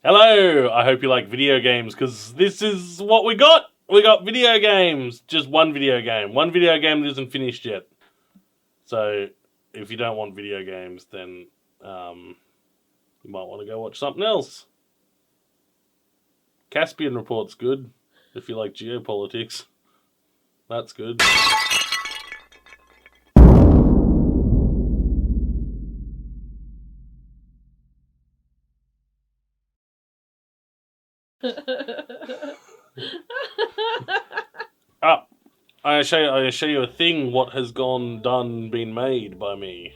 Hello! I hope you like video games, because this is what we got! We got video games! Just one video game. One video game that isn't finished yet. So, if you don't want video games, then you might want to go watch something else. Caspian Report's good, if you like geopolitics. That's good. I show you a thing what has been made by me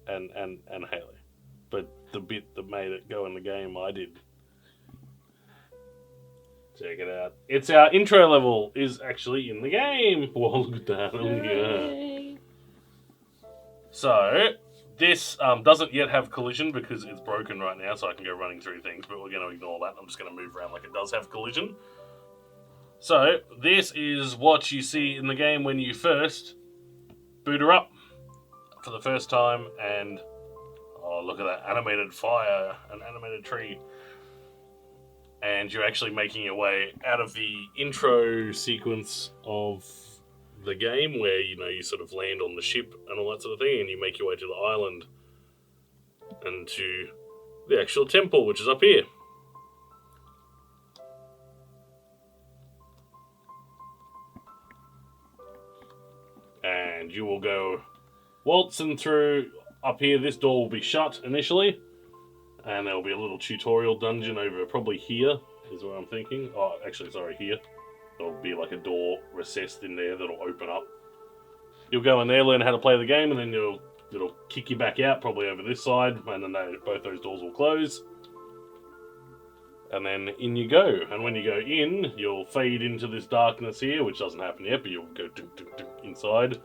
and Haley. But the bit that made it go in the game I did. Check it out. It's our intro level is actually in the game. Whoa, look at that. Yeah. So this doesn't yet have collision because it's broken right now, so I can go running through things, but we're going to ignore that. I'm just going to move around like it does have collision. So, this is what you see in the game when you first boot her up for the first time, and oh, look at that animated fire, an animated tree. And you're actually making your way out of the intro sequence of the game where, you sort of land on the ship and all that sort of thing, and you make your way to the island and to the actual temple, which is up here. And you will go waltzing through up here. This door will be shut initially, and there will be a little tutorial dungeon over probably here, is what I'm thinking. Oh, actually, sorry, here. There'll be like a door recessed in there that'll open up. You'll go in there, learn how to play the game, and then it'll kick you back out, probably over this side, and then both those doors will close. And then in you go. And when you go in, you'll fade into this darkness here, which doesn't happen yet, but you'll go inside.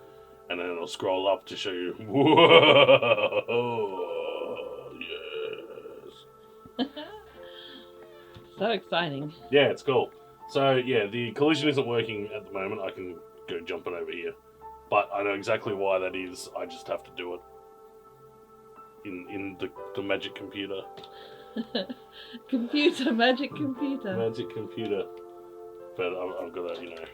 And then it'll scroll up to show you, whoa, yes. So exciting. Yeah, it's cool. So, yeah, the collision isn't working at the moment. I can go jumping over here. But I know exactly why that is. I just have to do it in the magic computer. Magic computer. Magic computer. But I've got to,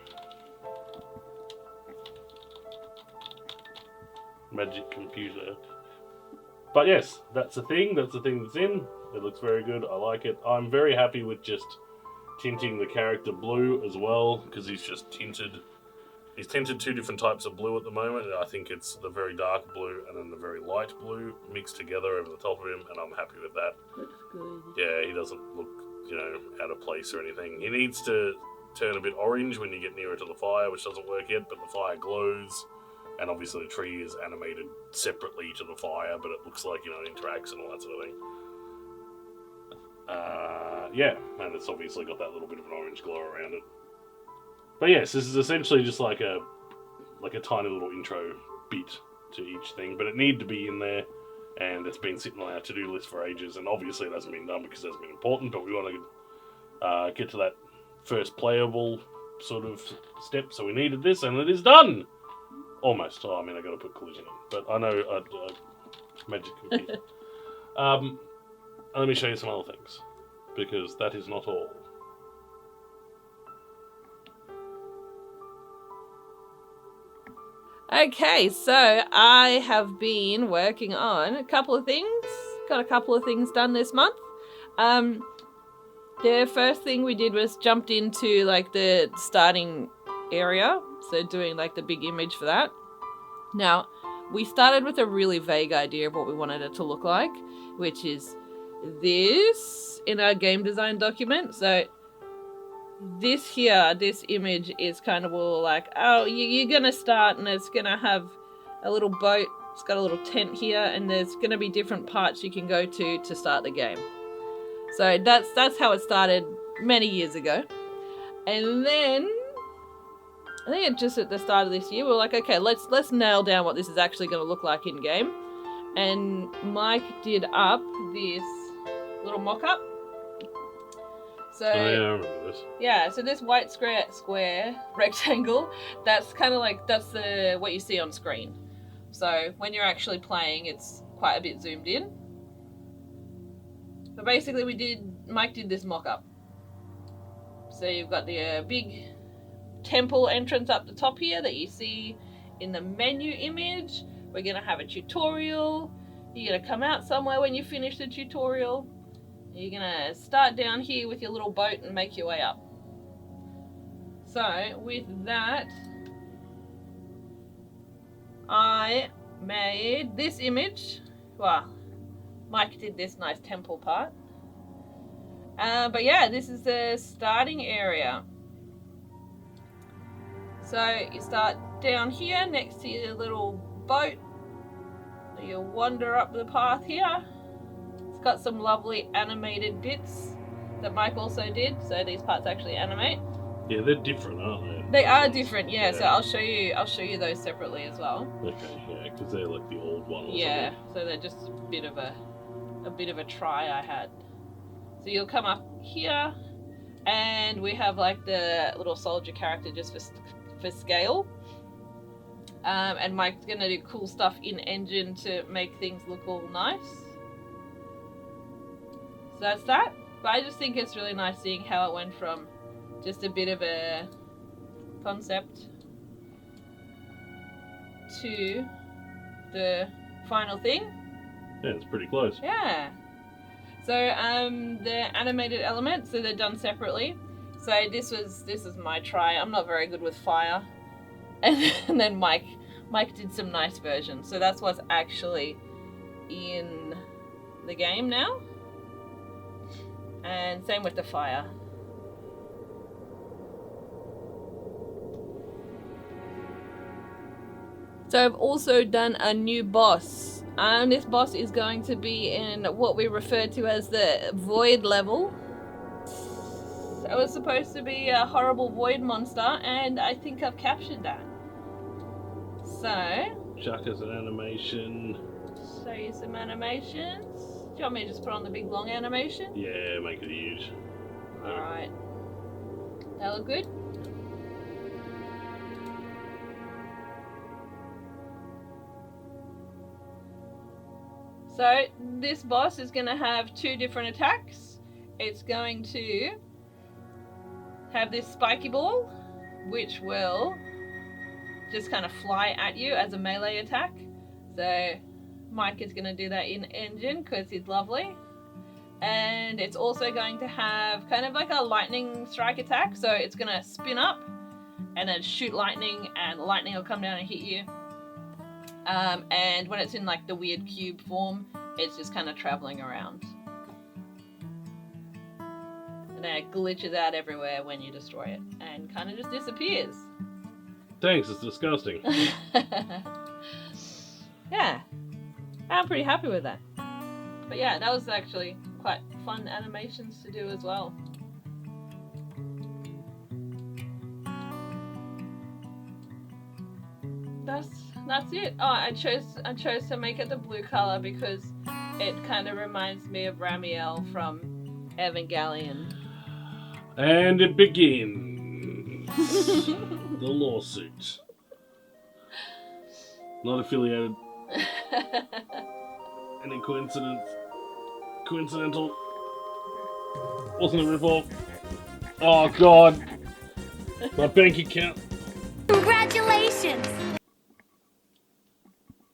magic computer. But yes, that's the thing. That's the thing that's in. It looks very good. I like it. I'm very happy with just tinting the character blue as well, because he's just tinted. He's tinted two different types of blue at the moment. I think it's the very dark blue and then the very light blue mixed together over the top of him, and I'm happy with that. Looks good. Yeah, he doesn't look, out of place or anything. He needs to turn a bit orange when you get nearer to the fire, which doesn't work yet, but the fire glows, and obviously the tree is animated separately to the fire, but it looks like, it interacts and all that sort of thing. Yeah, and it's obviously got that little bit of an orange glow around it. But yes, this is essentially just like a tiny little intro bit to each thing, but it needed to be in there, and it's been sitting on our to-do list for ages, and obviously it hasn't been done because it hasn't been important, but we want to get to that first playable sort of step, so we needed this, and it is done! Almost. Oh, I got to put collision in, but I know magic computer. Let me show you some other things, because that is not all. Okay, so I have been working on a couple of things. Got a couple of things done this month. The first thing we did was jumped into the starting area, so doing the big image for that. Now, we started with a really vague idea of what we wanted it to look like, which is this in our game design document. So this here, this image is kind of all you're gonna start and it's gonna have a little boat. It's got a little tent here, and there's gonna be different parts you can go to start the game. So that's how it started many years ago. And then I think it just at the start of this year, we're like, okay, let's nail down what this is actually going to look like in game. And Mike did up this little mock-up. So I remember this. Yeah, so this white square rectangle, that's kind of that's what you see on screen. So when you're actually playing, it's quite a bit zoomed in. But basically we did Mike did this mock-up. So you've got the big temple entrance up the top here that you see in the menu image. We're going to have a tutorial. You're going to come out somewhere when you finish the tutorial. You're going to start down here with your little boat and make your way up. So with that, I made this image. Well, Mike did this nice temple part. But yeah, this is the starting area. So you start down here next to your little boat. You wander up the path here. It's got some lovely animated bits that Mike also did. So these parts actually animate. Yeah, they're different, aren't they? They are different, yeah. So I'll show you those separately as well. Okay, yeah, because they're like the old one. Yeah, so they're just a bit of a try I had. So you'll come up here, and we have like the little soldier character just for scale. And Mike's gonna do cool stuff in engine to make things look all nice. So that's that. But I just think it's really nice seeing how it went from just a bit of a concept to the final thing. Yeah, it's pretty close. Yeah. So the animated elements, so they're done separately. So this is my try. I'm not very good with fire. And then Mike did some nice versions. So that's what's actually in the game now. And same with the fire. So I've also done a new boss. And this boss is going to be in what we refer to as the void level. It was supposed to be a horrible void monster, and I think I've captured that. So, Chuck as an animation. Show you some animations. Do you want me to just put on the big long animation? Yeah, make it huge. Alright. That look good? So this boss is going to have two different attacks. It's going to have this spiky ball, which will just kind of fly at you as a melee attack. So Mike is going to do that in engine because he's lovely. And it's also going to have kind of like a lightning strike attack. So it's going to spin up and then shoot lightning, and lightning will come down and hit you. And when it's in like the weird cube form, it's just kind of traveling around. And then it glitches out everywhere when you destroy it and kind of just disappears. Thanks, it's disgusting. Yeah, I'm pretty happy with that. But yeah, that was actually quite fun animations to do as well. That's it. Oh, I chose to make it the blue color because it kind of reminds me of Ramiel from Evangelion. And it begins. The lawsuit. Not affiliated. Any coincidence? Coincidental? Wasn't a ripoff? Oh god! My bank account. Congratulations!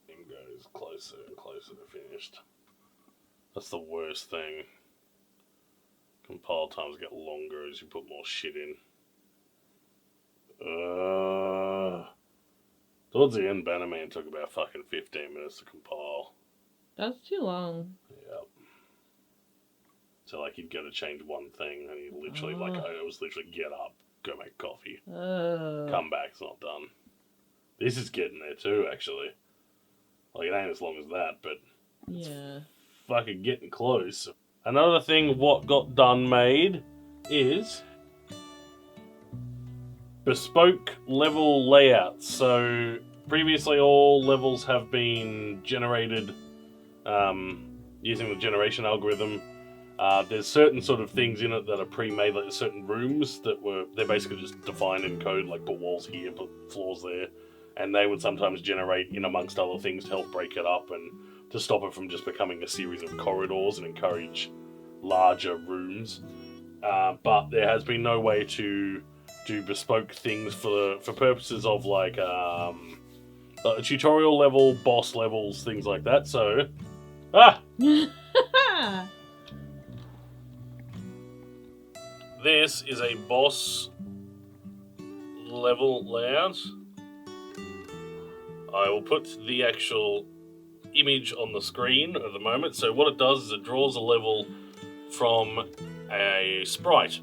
It goes closer and closer to finished. That's the worst thing. Compile times get longer as you put more shit in. Towards the end, Bannerman took about fucking 15 minutes to compile. That's too long. Yep. So, like, he'd go to change one thing, and he'd literally, it was literally get up, go make coffee, come back, it's not done. This is getting there too, actually. Like, it ain't as long as that, but Yeah. fucking getting close. Another thing what got done made is bespoke level layouts. So previously all levels have been generated using the generation algorithm. There's certain sort of things in it that are pre-made, like certain rooms they're basically just defined in code, like put walls here, put floors there, and they would sometimes generate in amongst other things to help break it up and to stop it from just becoming a series of corridors and encourage larger rooms. But there has been no way to do bespoke things for purposes of like tutorial level, boss levels, things like that. So, this is a boss level layout. I will put the actual image on the screen at the moment. So what it does is it draws a level from a sprite.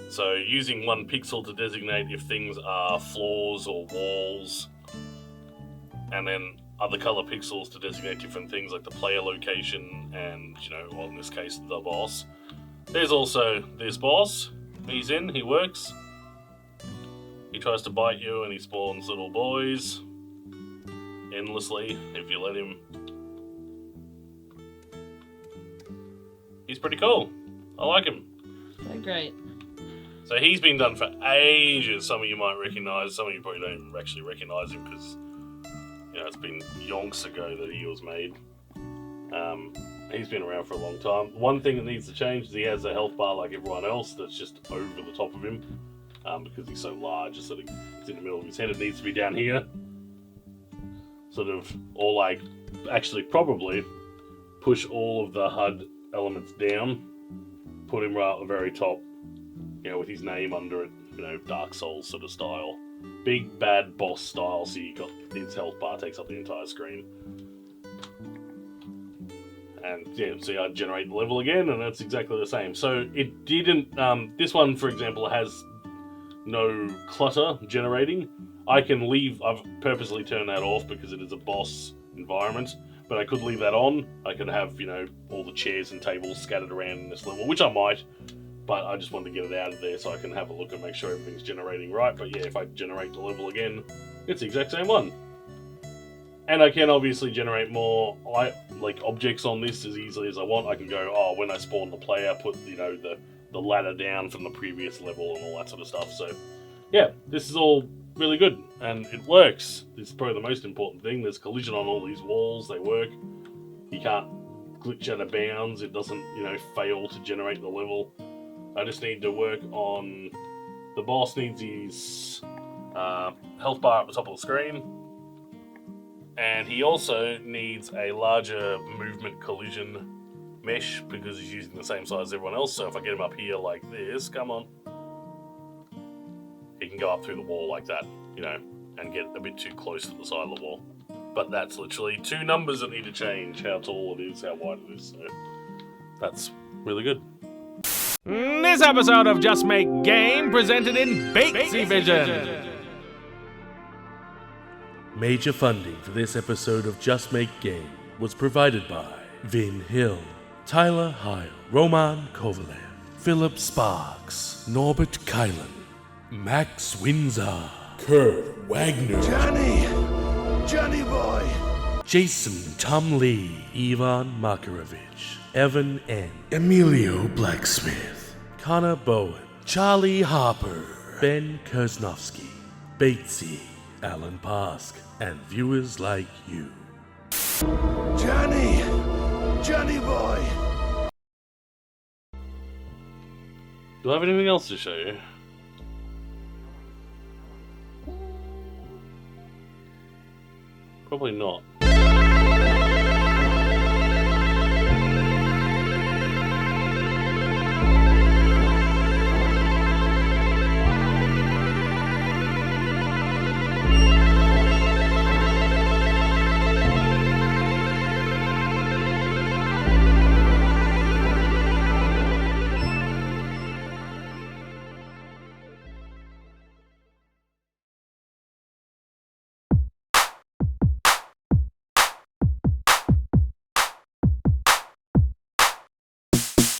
So using 1 pixel to designate if things are floors or walls, and then other color pixels to designate different things like the player location and, well, in this case, the boss. There's also this boss. He's in, he works. He tries to bite you and he spawns little boys endlessly if you let him. He's pretty cool. I like him. So great. So he's been done for ages. Some of you might recognise, some of you probably don't even actually recognise him because it's been yonks ago that he was made. He's been around for a long time. One thing that needs to change is he has a health bar like everyone else that's just over the top of him because he's so large. It's in the middle of his head. It needs to be down here. Or like, actually probably push all of the HUD elements down, put him right at the very top, with his name under it, Dark Souls sort of style. Big bad boss style, so you got his health bar takes up the entire screen. And so I generate the level again, and that's exactly the same. So it didn't, this one for example has no clutter generating. I've purposely turned that off because it is a boss environment, but I could leave that on. I could have, all the chairs and tables scattered around in this level, which I might, but I just wanted to get it out of there so I can have a look and make sure everything's generating right. But yeah, if I generate the level again, it's the exact same one. And I can obviously generate more objects on this as easily as I want. I can go, when I spawn the player, put the ladder down from the previous level and all that sort of stuff. So yeah, this is all really good and it works. This is probably the most important thing. There's collision on all these walls. They work. You can't glitch out of bounds. It doesn't fail to generate the level. I just need to work on the boss needs his health bar at the top of the screen. And he also needs a larger movement collision mesh because he's using the same size as everyone else. So if I get him up here like this, come on, he can go up through the wall like that, and get a bit too close to the side of the wall. But that's literally 2 numbers that need to change, how tall it is, how wide it is. So that's really good. This episode of Just Make Game presented in Batesy Vision. Major funding for this episode of Just Make Game was provided by Vin Hill, Tyler Heil, Roman Kovalev, Philip Sparks, Norbert Kylan, Max Windsor, Kurt Wagner, Johnny boy, Jason Tom Lee, Ivan Makarovich, Evan N, Emilio Blacksmith, Connor Bowen, Charlie Harper, Ben Kersnowski, Batesy, Alan Pask, and viewers like you. Johnny boy. Do I have anything else to show you? Probably not.